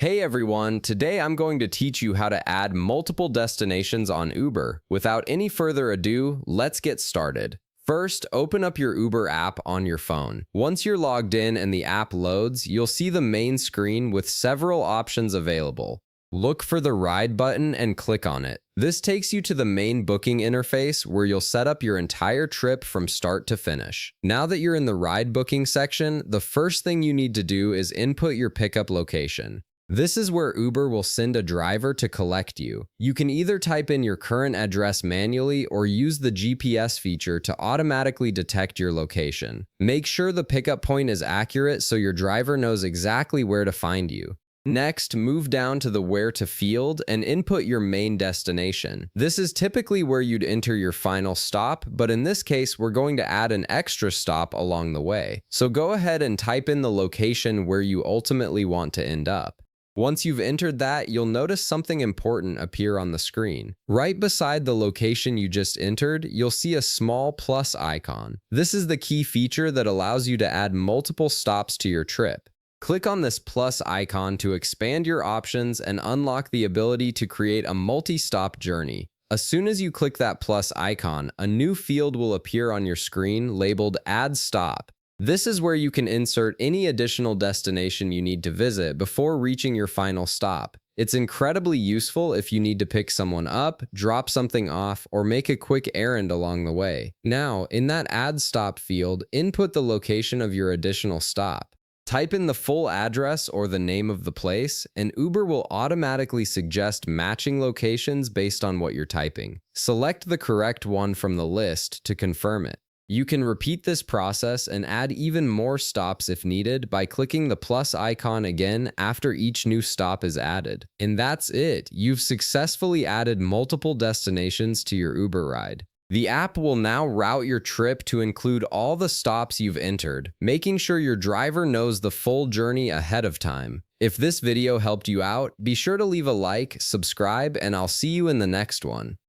Hey everyone, today I'm going to teach you how to add multiple destinations on Uber. Without any further ado, let's get started. First, open up your Uber app on your phone. Once you're logged in and the app loads, you'll see the main screen with several options available. Look for the Ride button and click on it. This takes you to the main booking interface where you'll set up your entire trip from start to finish. Now that you're in the Ride booking section, the first thing you need to do is input your pickup location. This is where Uber will send a driver to collect you. You can either type in your current address manually or use the GPS feature to automatically detect your location. Make sure the pickup point is accurate so your driver knows exactly where to find you. Next, move down to the Where to field and input your main destination. This is typically where you'd enter your final stop, but in this case, we're going to add an extra stop along the way. So go ahead and type in the location where you ultimately want to end up. Once you've entered that, you'll notice something important appear on the screen. Right beside the location you just entered, you'll see a small plus icon. This is the key feature that allows you to add multiple stops to your trip. Click on this plus icon to expand your options and unlock the ability to create a multi-stop journey. As soon as you click that plus icon, a new field will appear on your screen labeled Add Stop. This is where you can insert any additional destination you need to visit before reaching your final stop. It's incredibly useful if you need to pick someone up, drop something off, or make a quick errand along the way. Now, in that Add Stop field, input the location of your additional stop. Type in the full address or the name of the place, and Uber will automatically suggest matching locations based on what you're typing. Select the correct one from the list to confirm it. You can repeat this process and add even more stops if needed by clicking the plus icon again after each new stop is added. And that's it. You've successfully added multiple destinations to your Uber ride. The app will now route your trip to include all the stops you've entered, making sure your driver knows the full journey ahead of time. If this video helped you out, be sure to leave a like, subscribe, and I'll see you in the next one.